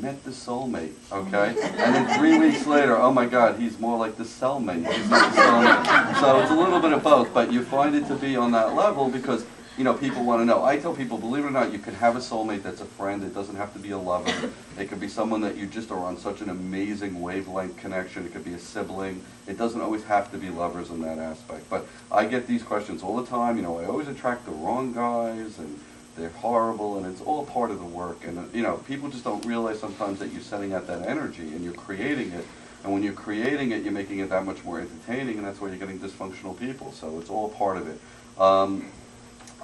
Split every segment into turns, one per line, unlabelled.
met the soulmate, okay? And then 3 weeks later, oh my God, he's more like the cellmate. He's not the soulmate. So it's a little bit of both, but you find it to be on that level because, you know, people want to know. I tell people, believe it or not, you can have a soulmate that's a friend. It doesn't have to be a lover. It could be someone that you just are on such an amazing wavelength connection. It could be a sibling. It doesn't always have to be lovers in that aspect. But I get these questions all the time. You know, I always attract the wrong guys, and they're horrible, and it's all part of the work. And, you know, people just don't realize sometimes that you're sending out that energy and you're creating it. And when you're creating it, you're making it that much more entertaining, and that's why you're getting dysfunctional people. So it's all part of it.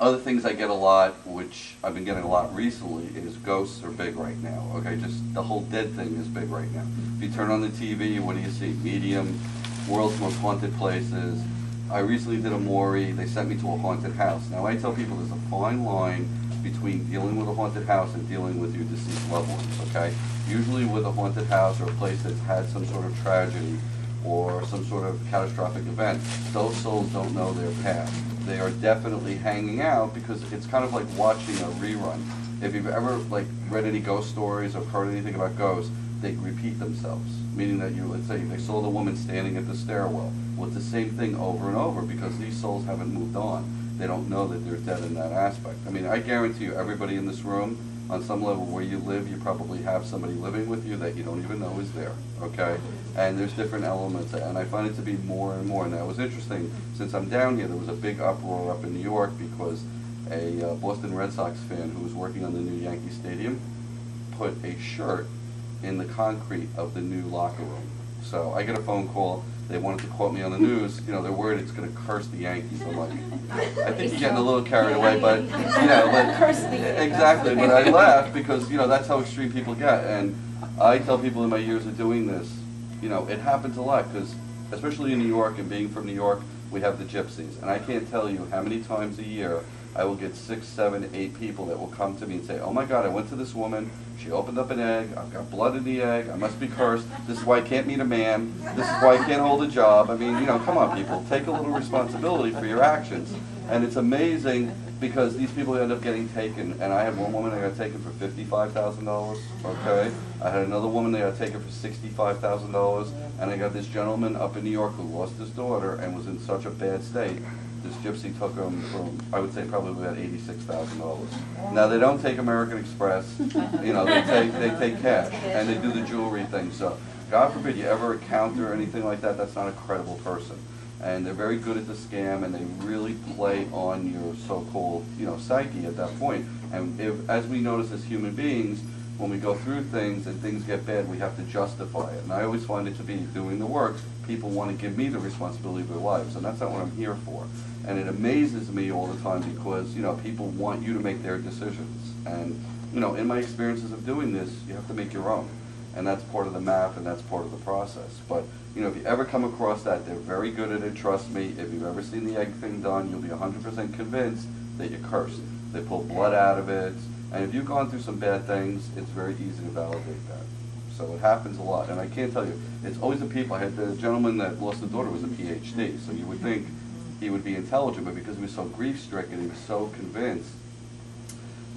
Other things I get a lot, which I've been getting a lot recently, is ghosts are big right now. Okay, just the whole dead thing is big right now. If you turn on the TV, what do you see? Medium, world's most haunted places. I recently did a Maury. They sent me to a haunted house. Now I tell people there's a fine line between dealing with a haunted house and dealing with your deceased loved ones. Okay, usually with a haunted house or a place that's had some sort of tragedy or some sort of catastrophic event, those souls don't know their path. They are definitely hanging out because it's kind of like watching a rerun. If you've ever like read any ghost stories or heard anything about ghosts, they repeat themselves. Meaning that let's say they saw the woman standing at the stairwell. Well, it's the same thing over and over because these souls haven't moved on. They don't know that they're dead in that aspect. I mean, I guarantee you, everybody in this room, on some level where you live, you probably have somebody living with you that you don't even know is there, okay? And there's different elements, and I find it to be more and more. And that was interesting, since I'm down here, there was a big uproar up in New York because a Boston Red Sox fan who was working on the new Yankee Stadium put a shirt in the concrete of the new locker room. So I get a phone call. They wanted to quote me on the news. You know, they're worried it's going to curse the Yankees. I'm like, I think you're getting a little carried away, but, you know, but exactly. But I laugh because, you know, that's how extreme people get. And I tell people in my years of doing this, you know, it happens a lot because, especially in New York and being from New York, we have the gypsies. And I can't tell you how many times a year I will get 6, 7, 8 people that will come to me and say, oh my God, I went to this woman, she opened up an egg, I've got blood in the egg, I must be cursed, this is why I can't meet a man, this is why I can't hold a job. I mean, you know, come on people, take a little responsibility for your actions. And it's amazing because these people end up getting taken, and I had one woman that got taken for $55,000, okay? I had another woman that got taken for $65,000, and I got this gentleman up in New York who lost his daughter and was in such a bad state. This gypsy took him from, I would say, probably about $86,000. Now they don't take American Express, you know, they take cash, and they do the jewelry thing. So, God forbid you ever encounter anything like that. That's not a credible person, and they're very good at the scam, and they really play on your so-called, you know, psyche at that point. And as we notice as human beings, when we go through things and things get bad, we have to justify it. And I always find it to be doing the work. People want to give me the responsibility of their lives, and that's not what I'm here for. And it amazes me all the time because, you know, people want you to make their decisions. And, you know, in my experiences of doing this, you have to make your own. And that's part of the map and that's part of the process. But, you know, if you ever come across that, they're very good at it, trust me. If you've ever seen the egg thing done, you'll be 100% convinced that you're cursed. They pull blood out of it. And if you've gone through some bad things, it's very easy to validate that. So it happens a lot. And I can't tell you, it's always the people. I had the gentleman that lost his daughter was a PhD, so you would think he would be intelligent, but because he was so grief-stricken, he was so convinced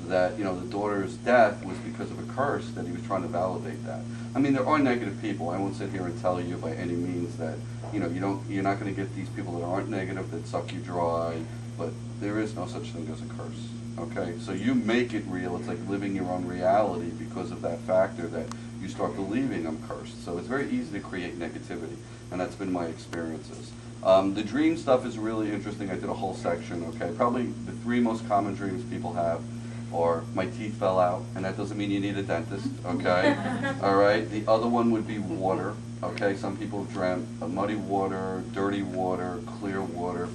that, you know, the daughter's death was because of a curse that he was trying to validate that. I mean, there are negative people. I won't sit here and tell you by any means that, you know, you're not going to get these people that aren't negative that suck you dry, but there is no such thing as a curse. Okay, so you make it real. It's like living your own reality because of that factor that you start believing I'm cursed. So it's very easy to create negativity, and that's been my experiences. The dream stuff is really interesting. I did a whole section, okay? Probably the 3 most common dreams people have are my teeth fell out, and that doesn't mean you need a dentist, okay? All right, the other one would be water, okay? Some people have dreamt of muddy water, dirty water, clear water.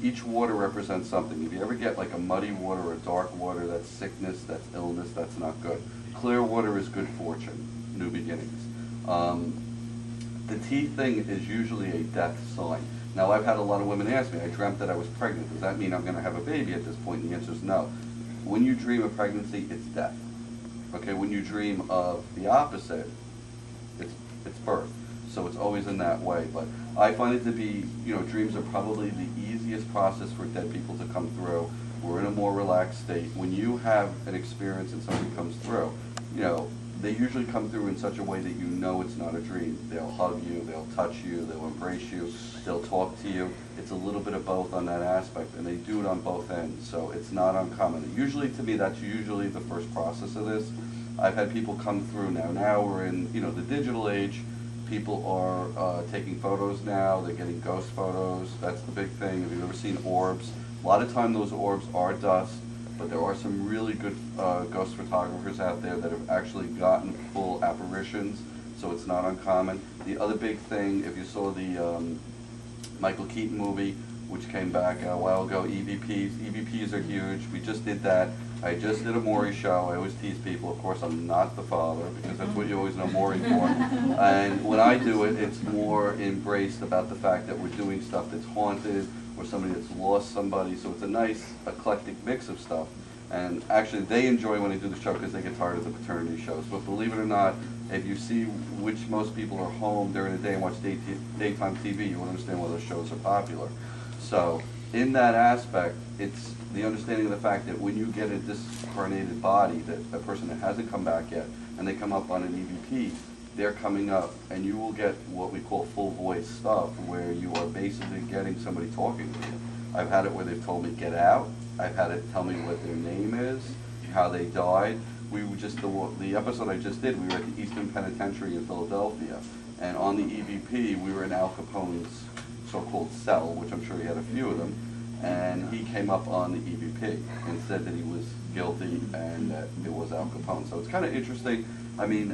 Each water represents something. If you ever get like a muddy water or dark water, that's sickness, that's illness, that's not good. Clear water is good fortune, new beginnings. The teeth thing is usually a death sign. Now, I've had a lot of women ask me, I dreamt that I was pregnant. Does that mean I'm going to have a baby at this point? And the answer is no. When you dream of pregnancy, it's death. Okay, when you dream of the opposite, it's birth. So it's always in that way. But I find it to be, you know, dreams are probably the easiest process for dead people to come through. We're in a more relaxed state. When you have an experience and somebody comes through, you know, they usually come through in such a way that you know it's not a dream. They'll hug you, they'll touch you, they'll embrace you, they'll talk to you. It's a little bit of both on that aspect, and they do it on both ends, so it's not uncommon. Usually, to me, that's usually the first process of this. I've had people come through now. Now we're in, you know, the digital age. People are taking photos now. They're getting ghost photos. That's the big thing. Have you ever seen orbs? A lot of time those orbs are dust, but there are some really good ghost photographers out there that have actually gotten full apparitions, so it's not uncommon. The other big thing, if you saw the Michael Keaton movie, which came back a while ago, EVPs. EVPs are huge. We just did that. I just did a Maury show. I always tease people, of course, I'm not the father, because that's what you always know Maury for. And when I do it, it's more embraced about the fact that we're doing stuff that's haunted, or somebody that's lost somebody, so it's a nice eclectic mix of stuff. And actually, they enjoy when I do the show because they get tired of the paternity shows. But believe it or not, if you see which most people are home during the day and watch daytime TV, you will understand why those shows are popular. So in that aspect, it's the understanding of the fact that when you get a discarnated body, that a person that hasn't come back yet, and they come up on an EVP, they're coming up, and you will get what we call full voice stuff, where you are basically getting somebody talking to you. I've had it where they've told me, get out. I've had it tell me what their name is, how they died. We were just, the episode I just did, we were at the Eastern Penitentiary in Philadelphia, and on the EVP, we were in Al Capone's so-called cell, which I'm sure he had a few of them, and he came up on the EVP and said that he was guilty and that it was Al Capone. So it's kind of interesting. I mean,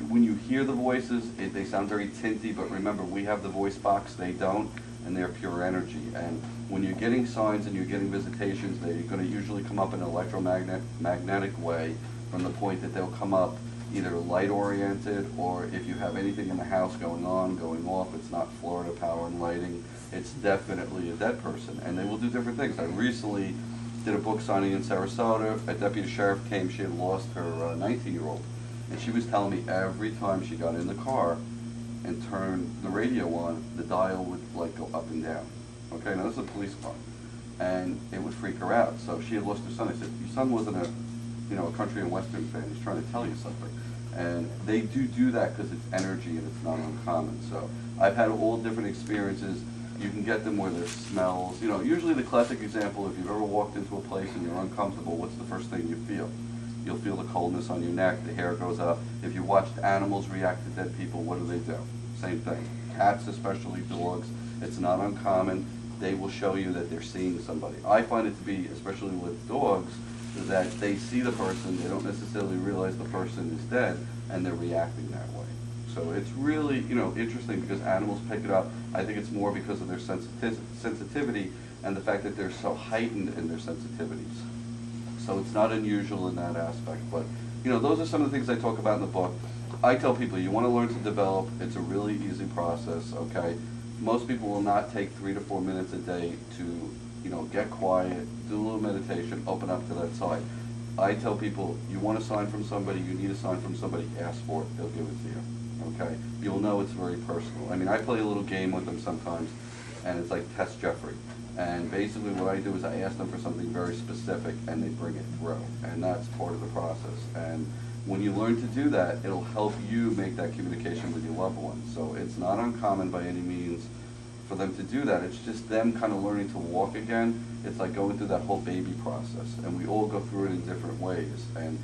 when you hear the voices, they sound very tinty, but remember, we have the voice box, they don't, and they're pure energy. And when you're getting signs and you're getting visitations, they're going to usually come up in an electromagnetic way, from the point that they'll come up either light-oriented, or if you have anything in the house going on, going off, it's not Florida Power and Lighting, it's definitely a dead person, and they will do different things. I recently did a book signing in Sarasota. A deputy sheriff came, she had lost her 19-year-old, and she was telling me every time she got in the car and turned the radio on, the dial would like go up and down. Okay, now this is a police car, and it would freak her out. So she had lost her son. I said, your son wasn't a country and western fan. He's trying to tell you something. And they do that because it's energy and it's not uncommon. So I've had all different experiences. You can get them where there's smells. You know, usually the classic example, if you've ever walked into a place and you're uncomfortable, what's the first thing you feel? You'll feel the coldness on your neck, the hair goes up. If you watched animals react to dead people, what do? Same thing. Cats, especially dogs, it's not uncommon. They will show you that they're seeing somebody. I find it to be, especially with dogs, that they see the person, they don't necessarily realize the person is dead, and they're reacting that way. So it's really, interesting because animals pick it up. I think it's more because of their sensitivity and the fact that they're so heightened in their sensitivities. So it's not unusual in that aspect. But, those are some of the things I talk about in the book. I tell people, you want to learn to develop, it's a really easy process, okay? Most people will not take 3 to 4 minutes a day to get quiet, do a little meditation, open up to that side. I tell people, you want a sign from somebody, you need a sign from somebody, ask for it, they'll give it to you, okay? You'll know it's very personal. I mean, I play a little game with them sometimes, and it's like Test Jeffrey. And basically what I do is I ask them for something very specific, and they bring it through, and that's part of the process. And when you learn to do that, it'll help you make that communication with your loved ones. So it's not uncommon by any means for them to do that. It's just them kind of learning to walk again. It's like going through that whole baby process, and we all go through it in different ways. And